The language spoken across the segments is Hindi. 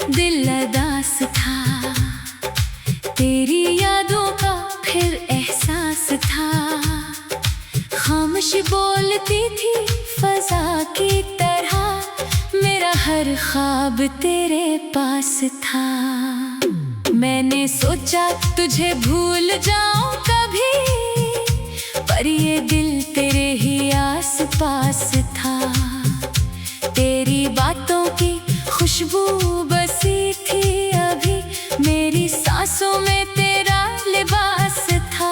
दिल अदास था, तेरी यादों का फिर एहसास था। खामोश बोलती थी फजा की तरह, मेरा हर ख्वाब तेरे पास था। मैंने सोचा तुझे भूल जाऊं कभी, पर ये दिल तेरे ही आस पास था। तेरी बातों की खुशबू बसी थी अभी, मेरी सांसों में तेरा लिबास था।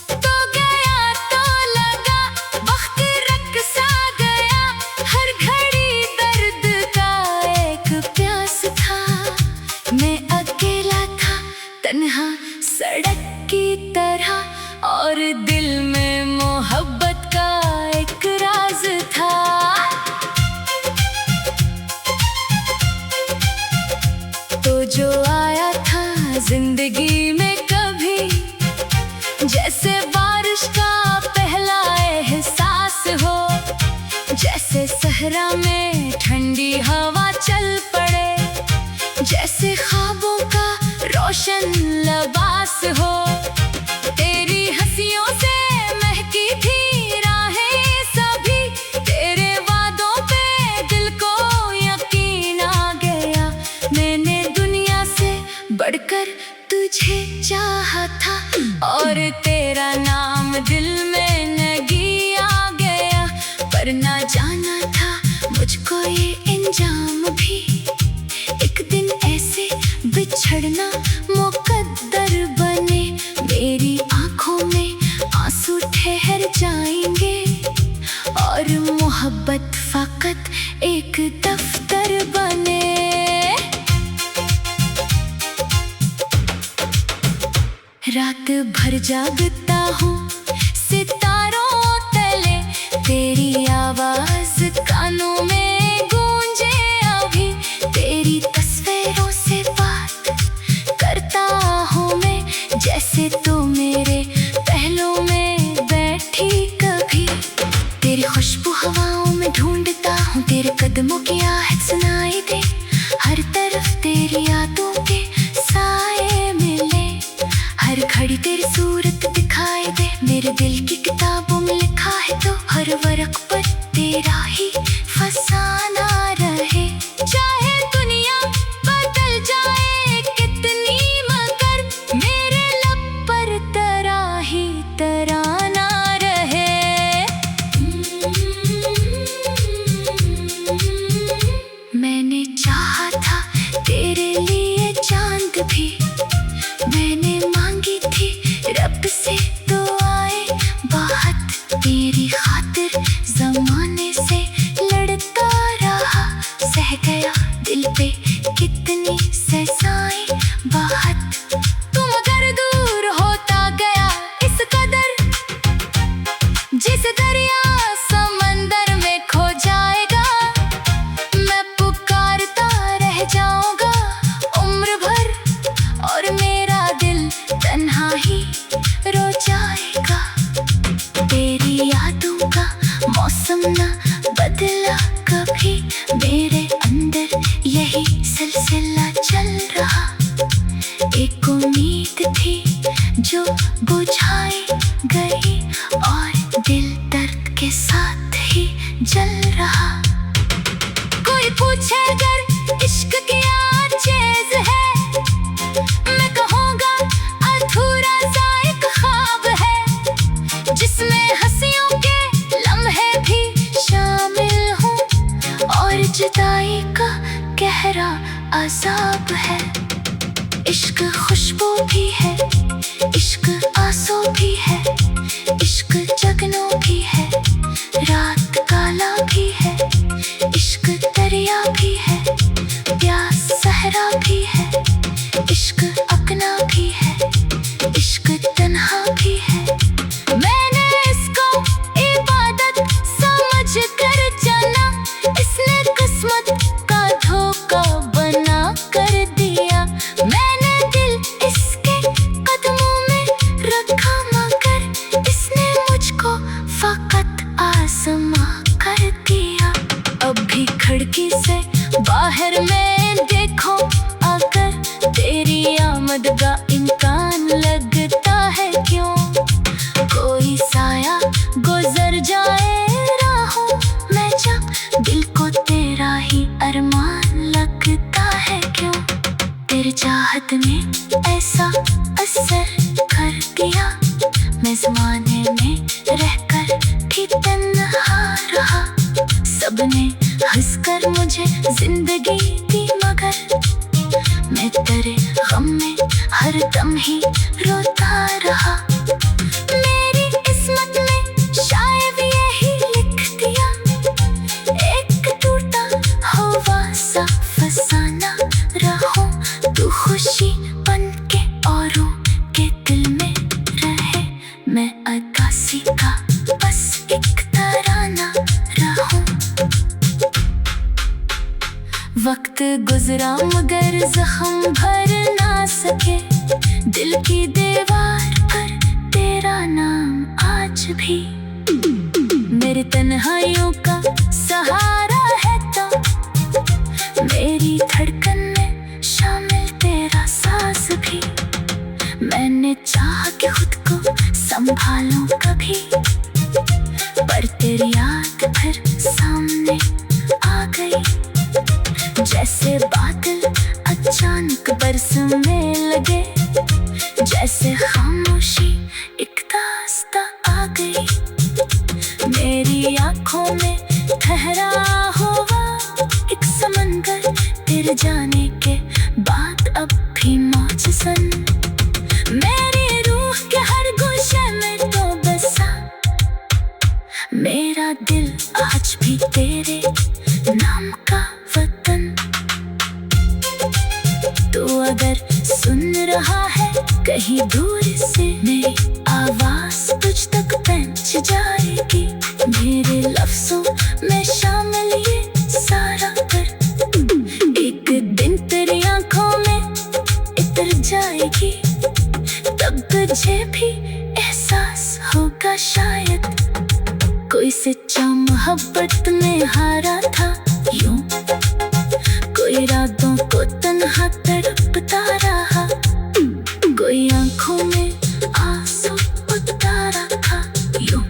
तो गया तो लगा वक्त रक़्सा गया, हर घड़ी दर्द का एक प्यास था। मैं अकेला था तन्हा सड़क की तरह, और दिल में मोहब्बत का एक राज था। तो जो आया था जिंदगी में कभी, जैसे बारिश का पहला एहसास हो, जैसे सहरा में ठंडी हवा चल पड़े, जैसे ख्वाबों का रोशन लिबास हो। तेरी हंसियों से महकी थी राहें सभी, तेरे वादों पे दिल को यकीन आ गया। मैंने दुनिया से बढ़कर तुझे चाहा था, और तेरा नाम दिल में नगी आ गया। पर ना जाना था मुझको ये इंजाम भी, एक दिन ऐसे बिछड़ना मुकद्दर बने। मेरी आंखों में आंसू ठहर जाएंगे, और मोहब्बत फकत एक दफ्तर बने। रात भर जागता हूँ सितारों तले, तेरी आवाज कानों में गूंजे अभी। तेरी तस्वीरों से बात करता हूँ मैं, जैसे तो मेरे पहलू में बैठी कभी। तेरी खुशबू हवाओं में ढूंढता हूँ, तेरे कदमों की आहट सुनाई दे। हर तरफ तेरी यादों के साए मिले, हर घड़ी तेरी सूरत दिखाई दे। मेरे दिल की किताबों में लिखा है तो हर वर्क पर तेरा ही फसाना रहे। चाहे दुनिया बदल जाए कितनी, मगर मेरे लब पर तेरा ही तराना रहे। मैंने चाहा था तेरे लिए चांद भी, मैंने मांगी थी रब से दुआएं बहुत। तेरी खातिर जमाने से लड़ता रहा, सह गया दिल पे कितनी सजाएं बहुत। तुम अगर दूर होता गया इस कदर, जिस दरिया समंदर में खो जाएगा, मैं पुकारता रह जाऊंगा उम्र भर, और मेरा दिल तन्हा ही रो जाएगा। तेरी यादों का मौसम ना बदला कभी, मेरे अंदर यही सिलसिला चल रहा। एक उम्मीद थी जो बुझाई गई, और दिल दर्द के साथ ही जल रहा। कोई पूछे अगर इश्क क्या चीज है, मैं कहूँगा अधूरा सा एक ख्वाब है, जिसमें हंसियों के लम्हे भी शामिल हों, और जुदाई का गहरा अज़ाब है। इश्क खुशबू भी है, इश्क आंसू भी है, इश्क जगनों भी है, रात काला भी है, इश्क दरिया भी है, प्यास सहरा भी है, इश्क अपना भी है, इश्क तन्हा भी है। मैंने इसको इबादत समझ कर जाना, इसने किस्मत का धोखा बना कर दिया। मैंने दिल इसके कदमों में रखा, मगर इसने मुझको फकत आज़मा कर दिया। अब भी खिड़की से बाहर मैं देख आमद का इम्कान लगता है क्यों? कोई साया गुजर जाए राहों में जब दिल को तेरा ही अरमान लगता है क्यों? तेरी चाहत ने ऐसा असर कर दिया, मैं ज़माने में रहकर भी तन्हा रहा। सबने हंसकर मुझे जिंदगी दी मगर मैं तेरे गम में हर दम ही रोता रहा। मेरी किस्मत में शायद यही लिख दिया, एक टूटा हुआ सा फसाना रहूं, तू खुशी बन के औरों के दिल में रहे, मैं अदासी का बस एक तराना रहूं। वक्त गुजरा मगर जख्म भर ना सके, दिल की दीवार पर तेरा नाम आज भी मेरी तन्हाइयों का सहारा है। तो मेरी धड़कन में शामिल तेरा सांस भी, मैंने चाहा कि खुद को संभालूं कभी, पर तेरी याद फिर सामने आ गई। जैसे बादल अचानक बरसने लगे, जैसे खामोशी एक दास्ता आ गई। मेरी आँखों में ठहरा हुआ एक समंदर, तेरे जाने के बाद अब भी मौजसन मेरी रूह के हर गोशे में तो बसा। मेरा दिल आज भी तेरे नाम का वतन। तू अगर सुन रहा है कहीं दूर से, मेरी आवाज तुझ तक पहुंच जाएगी। मेरे लफ्जों में शामिल ये सारा कर एक दिन तेरी आंखों में उतर जाएगी, तब तुझे भी एहसास होगा शायद कोई सच्चा मोहब्बत में हारा था यूं, कोई रातों को तन्हा तड़पता रहा, कोई आंखों में आंसू उतारा था यूं,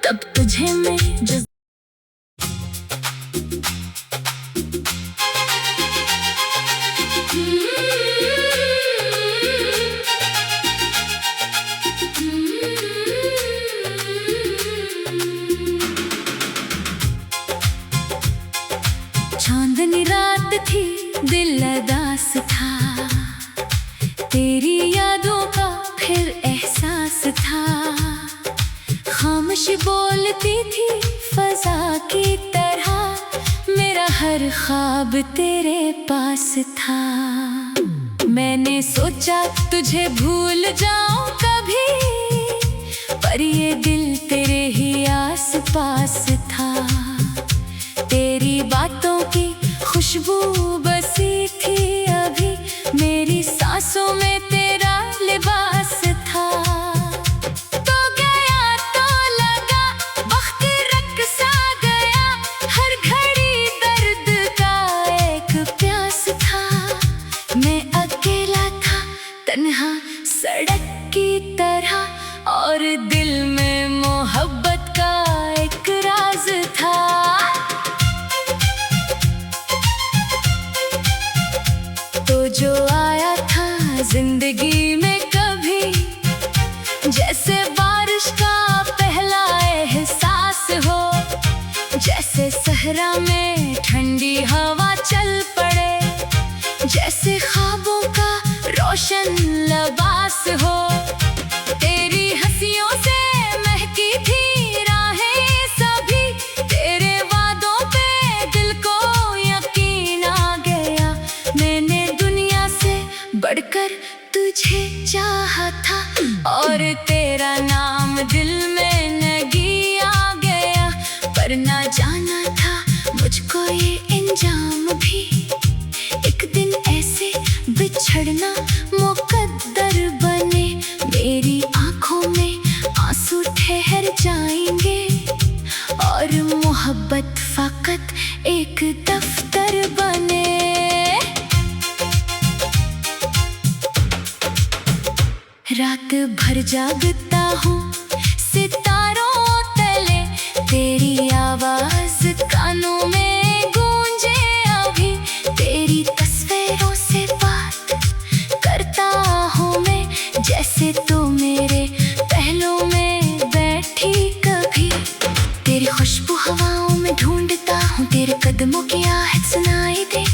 तब तुझे मेरी चांदनी रात थी, दिल अदास था, तेरी यादों का फिर एहसास था। खामोशी बोलती थी फजा की तरह, मेरा हर ख्वाब तेरे पास था। मैंने सोचा तुझे भूल जाऊं कभी, पर ये दिल तेरे ही आस पास था। तेरी बातों की खुशबू बसी थी अभी, मेरी सांसों में तेरा लिबास था। तो गया तो लगा वक्त रक़्सा गया, हर घड़ी दर्द का एक प्यास था। मैं अकेला था तन्हा सड़क की तरह, और दिल में मोहब्बत का एक राज था। तो जो आया था जिंदगी में कभी, जैसे बारिश का पहला एहसास हो, जैसे सहरा में ठंडी हवा चल पड़े, जैसे ख्वाबों का रोशन लिबास हो। तेरी हंसियों से महकी थी राहें सभी, तेरे वादों पे दिल को यकीन आ गया। मैंने दुनिया से बढ़कर तुझे चाहा था, और तेरा नाम दिल में लगी आ गया। पर ना जाना था मुझको ये इंजाम भी, एक दिन ऐसे बिछड़ना मुकद्दर बने। मेरी आंखों में आंसू ठहर जाएंगे, और मोहब्बत फकत एक दफ्तर बने। भर जागता हूँ सितारों तले, तेरी आवाज कानों में गूंजे अभी। तेरी तस्वीरों से बात करता हूँ मैं, जैसे तू मेरे पहलू में बैठी कभी। तेरी खुशबू हवाओं में ढूंढता हूँ, तेरे कदमों की आहट सुनाई दे।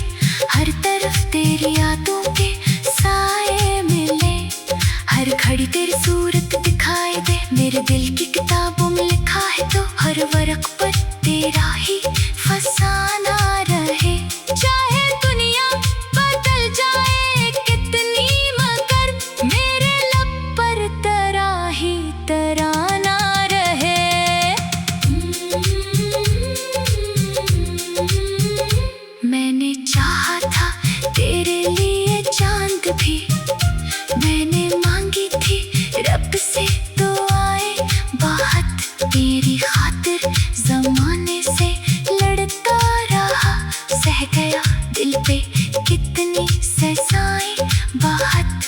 हर तरफ तेरी यादों के साए मिले, हर घड़ी तेरी सूरत दिखाई दे। मेरे दिल की किताबों में लिखा है तो हर वर्क पर तेरा ही फसाना रहे। चाहे दुनिया बदल जाए कितनी, मगर मेरे लब पर तेरा ही तराना रहे। मैंने चाहा था तेरे लिए चांद भी, मैंने मांगी थी रब से तो आए बाहत। तेरी खातिर जमाने से लड़ता रहा, सह गया दिल पे कितनी सजाएं बाहत।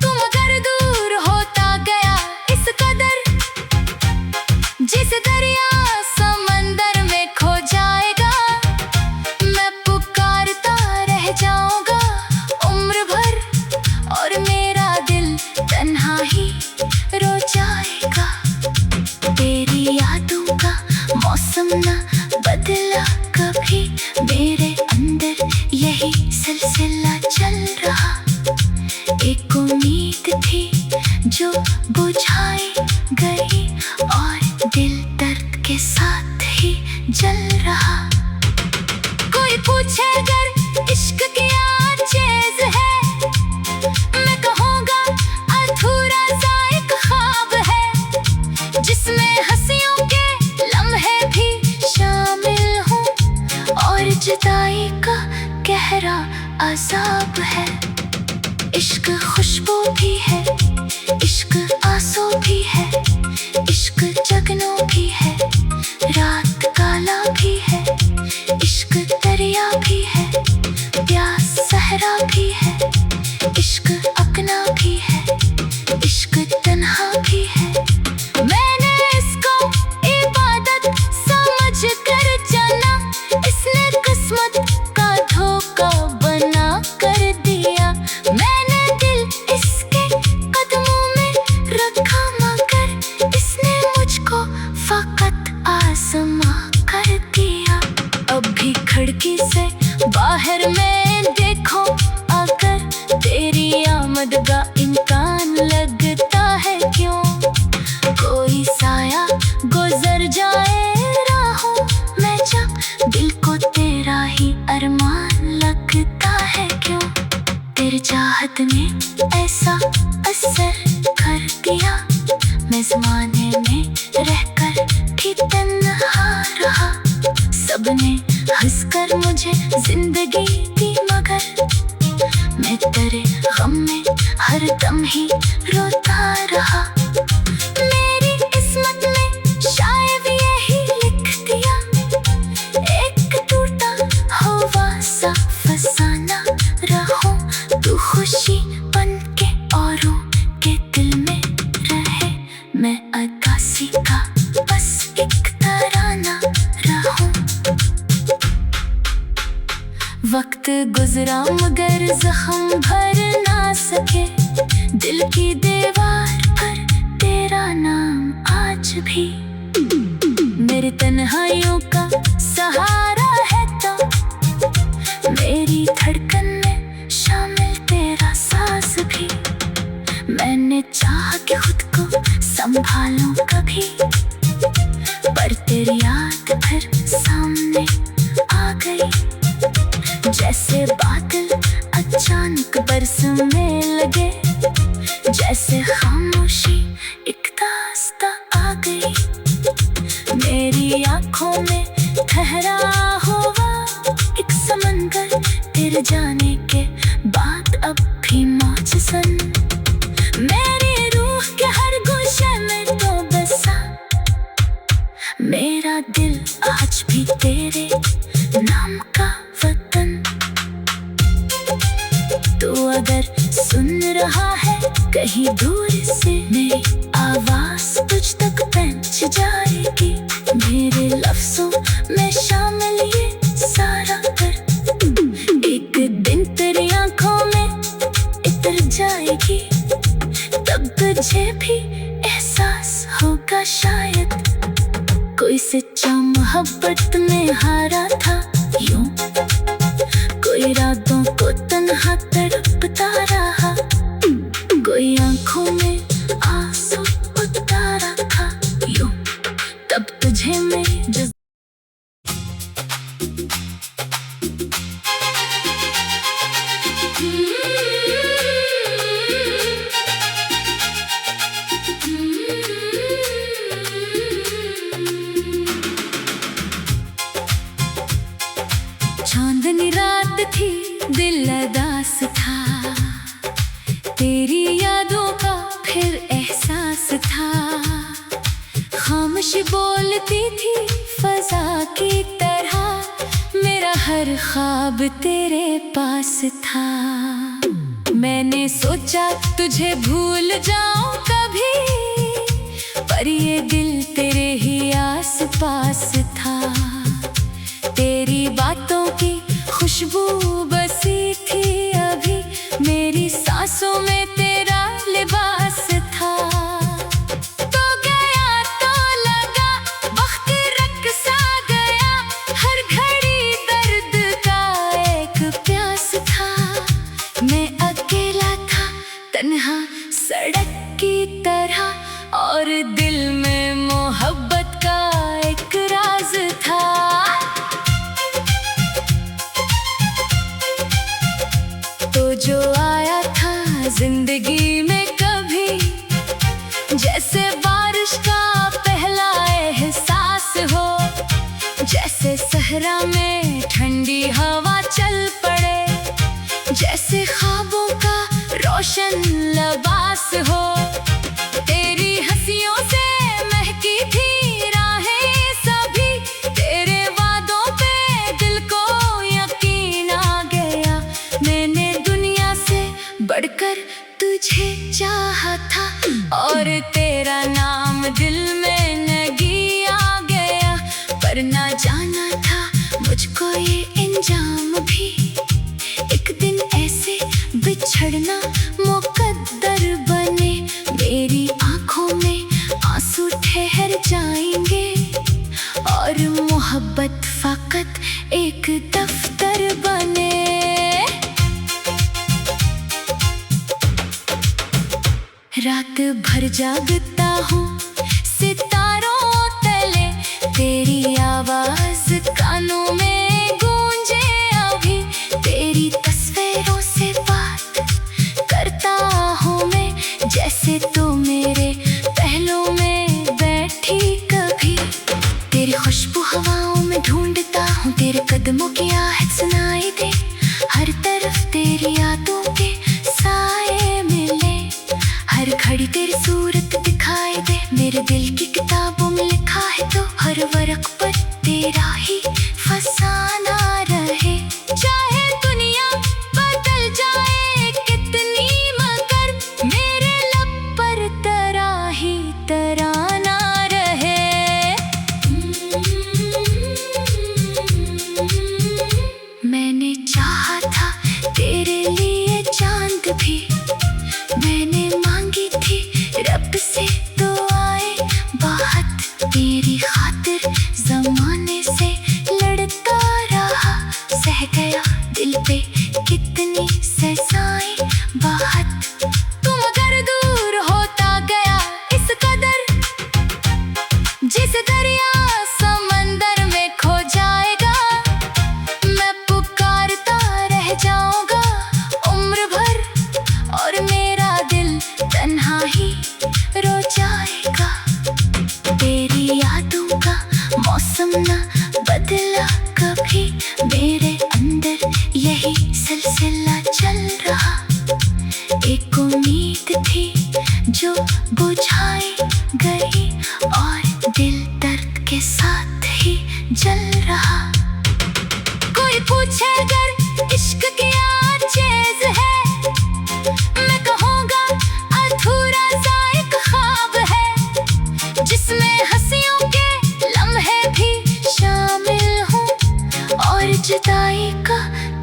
तुम अगर दूर होता गया इस कदर, जिस दरिया समंदर में खो जाएगा, मैं पुकारता रह जाऊंगा उम्र भर, और मेरा दिल तन्हा ही रो जाएगा। तेरी यादों का मौसम न बदला कभी, मेरे अंदर यही सिलसिला चल रहा। एक उम्मीद थी जो बुझाई गई, और दिल दर्द के साथ ही जल रहा। कोई पूछे अगर इश्क क्या चीज है, मैं कहूँगा अधूरा सा एक ख्वाब है, जिसमें हंसियों के लम्हे भी शामिल हों, और जुदाई का गहरा अज़ाब है। इश्क खुशबू भी है, इश्क आंसू भी है, इश्क जगनों भी है, रात काला भी है। इश्क दरिया भी है, प्यास सहरा भी है, इश्क अपना भी है, इश्क तन्हा भी है। मैंने इसको इबादत समझ कर जाना, इसने किस्मत का धोखा बना कर दिया। मैंने दिल इसके कदमों में रखा, मगर इसने मुझको फकत आज़मा कर दिया। अब भी खिड़की से बाहर में देखो आकर, तेरी आमद का इम्कान लगता है क्यों। कोई साया गुजर जाए राहों में, जब दिल को तेरा ही अरमान लगता है क्यों। तेरी चाहत ने ऐसा असर कर दिया, मैं ज़माने में रहकर भी तन्हा रहा। सबने हंसकर मुझे जिंदगी दी, मगर मैं तेरे गम में हर दम ही रोता रहा। मेरी किस्मत में शायद यही लिख दिया, एक टूटा हुआ सा फसाना रहूं। तू खुशी बन के औरों के दिल में रहे, मैं अदासी का बस एक तराना रहूं। वक्त गुजरा मगर जख्म भर ना सके, दिल की दीवार पर तेरा नाम आज भी। मेरे तन्हाइयों का सहारा है तो मेरी धड़कन में शामिल तेरा सांस भी। मैंने चाहा कि खुद को संभालूं कभी, पर तेरी याद फिर सामने आ गई। जैसे बादल अचानक बरसने लगे, जैसे खामोशी एक दास्तां आ गई। मेरी आँखों में ठहरा हुआ एक समंदर, तेरे जाने के बाद अब भी मौजज़न। मेरी रूह के हर गोशे में तो बसा मेरा दिल, आज भी तेरे नाम का वतन। तू अगर सुन रहा है कहीं दूर से नई आवाज तुझ तक पहुंच जाएगी। मेरे लफ्जों में शामिल ये सारा कर एक दिन तेरी आंखों में इतर जाएगी। तब तुझे भी एहसास होगा शायद कोई सच्चा मोहब्बत में हारा था यूं, कोई रातों को तन्हा तड़पता रहा, कोई आंखों में आंसू उतारा था यूं। तब तुझे मेरी चांदनी रात थी, दिल अदास था, तेरी यादों का फिर एहसास था। खामोशी बोलती थी फजा की तरह, मेरा हर ख्वाब तेरे पास था। मैंने सोचा तुझे भूल जाऊं कभी, पर ये दिल तेरे ही आस पास था। तेरी बातों की खुशबू बसी थी अभी, मेरी सांसों में तेरा लिबास था। तो गया तो लगा वक्त रक़्सा गया, हर घड़ी दर्द का एक प्यास था। मैं अकेला था तन्हा सड़क की तरह, और दिल में मोहब्बत का एक राज था। तो जो आया था जिंदगी में कभी, जैसे बारिश का पहला एहसास हो, जैसे सहरा में ठंडी हवा चल पड़े, जैसे ख्वाबों का रोशन लिबास हो। तेरी हंसियों से महकी थी राहें सभी, तेरे वादों पे दिल को यकीन आ गया। मैंने दुनिया से बढ़कर तुझे चाहा था, और तेरा नाम दिल में लगी आ गया। पर ना जाना था मुझको ये इंजाम भी, एक दिन ऐसे बिछड़ना मुकद्दर बने। मेरी आंखों में आंसू ठहर जाएंगे, और मोहब्बत फकत एक दफ्तर बने। रात भर जागता हूँ सितारों तले, तेरी आवाज कानों में गूंजे अभी। तेरी तस्वीरों से बात करता हूँ मैं, जैसे तो मेरे पहलू में बैठी कभी। तेरी खुशबू हवाओं में ढूंढता हूँ, तेरे कदमों की आहट सुनाई दे। हर तरफ तेरी यादों के साए मिले, हर घड़ी तेरी सूरत दिखाई दे। मेरे दिल की किताबों में लिखा है तो हर वर्क पर तेरा ही फसाना रहे। चाहे दुनिया बदल जाए कितनी, मगर मेरे लब पर तेरा ही तराना रहे। मैंने चाहा था तेरे लिए चांद भी, मैंने मांगी थी रब से दुआएं बहुत। तेरी खातिर जमाने से लड़ता रहा, सह गया दिल पे कितनी सजाएं बहुत। तुम अगर दूर होता गया इस कदर, जिस दरिया समंदर में खो जाएगा, मैं पुकारता रह जाऊंगा उम्र भर, और मेरा दिल तन्हा ही रो जाएगा। तेरी यादों का मौसम न बदला कभी, मेरे अंदर यही सिलसिला चल रहा। एक उम्मीद थी जो बुझाई गई, और दिल दर्द के साथ ही जल रहा। कोई पूछे अगर इश्क क्या चीज है, मैं कहूँगा जुदाई का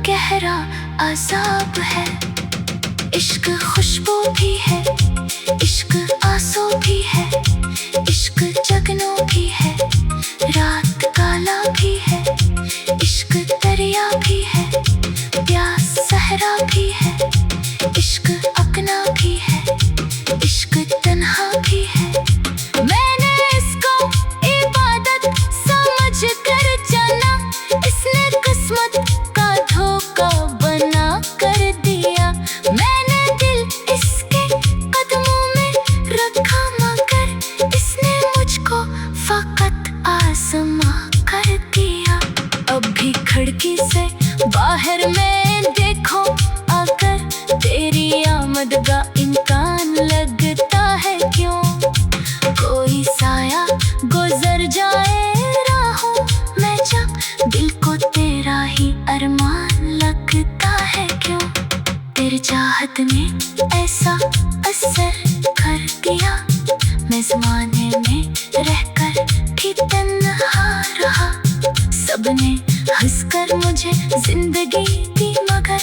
गहरा अज़ाब है। इश्क खुशबू भी है, इश्क आंसू भी है, इश्क जगनू भी है, रात काला भी है, इश्क दरिया भी है, प्यास सहरा भी है, इश्क अपना भी है, इश्क तन्हा भी है। मैंने इसको इबादत समझ कर जाना, इसने किस्मत का धोखा बना कर दिया। मैंने दिल इसके कदमों में रखा मगर इसने मुझको फकत आज़मा कर दिया। अब भी खिड़की से बाहर में देखो आकर, तेरी आमद का इम्कान लगता है क्यों? कोई साया गुजर जाए राहों में जब, दिल को तेरा ही अरमान लगता है क्यों? तेरी चाहत ने ऐसा असर कर दिया, मैं ज़माने में रहकर भी तन्हा रहा। सबने हंसकर मुझे जिंदगी दी मगर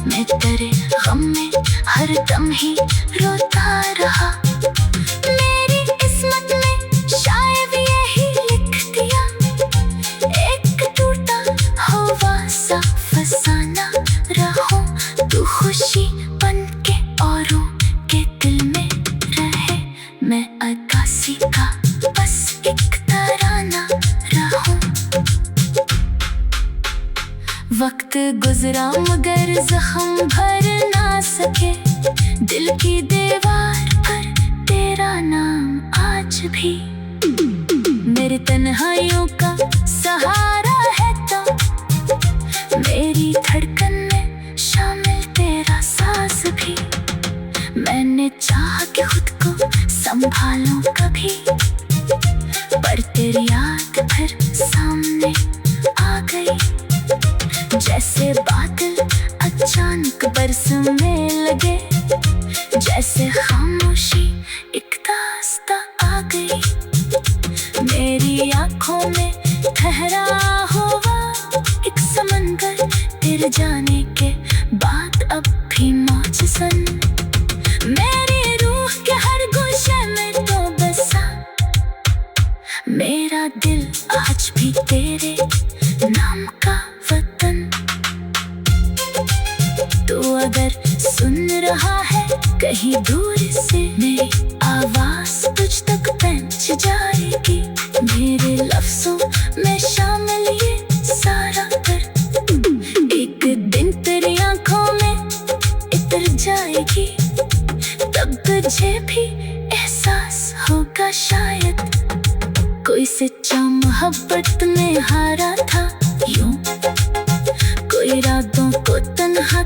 मैं तेरे गम में हर दम ही रोता रहा। मेरी किस्मत में शायद यही लिख दिया, एक टूटा हुआ सा फसाना रहूं, तू खुशी बन के औरों के दिल में रहे, मैं अदासी का बस एक तराना रहूं। वक्त गुजरा मगर जख्म भर ना सके, दिल की दीवार पर तेरा नाम आज भी मेरे तन्हाइयों का सहारा है। तो मेरी धड़कन में शामिल तेरा साज भी, मैंने चाहा कि खुद को संभालूं कभी, पर तेरी याद फिर सामने आ गई। जैसे बादल अचानक बरसने लगे, जैसे खामोशी एक दास्तां आ गई। मेरी आंखों में ठहरा हुआ एक समंदर, तेरे जाने के बाद अब भी मौजज़न मेरी रूह के हर गोशे में तो बसा। मेरा दिल आज भी तेरे नाम का वतन। तू अगर सुन रहा है कहीं दूर से, मेरी आवाज़ तुझ तक पहुंच जाएगी। मेरे लफ्ज़ों में शामिल ये सारा दर्द एक दिन तेरी आंखों में उतर जाएगी, तब तुझे भी एहसास होगा शायद कोई सच्चा मोहब्बत में हारा था यूं, कोई रातों को तन्हा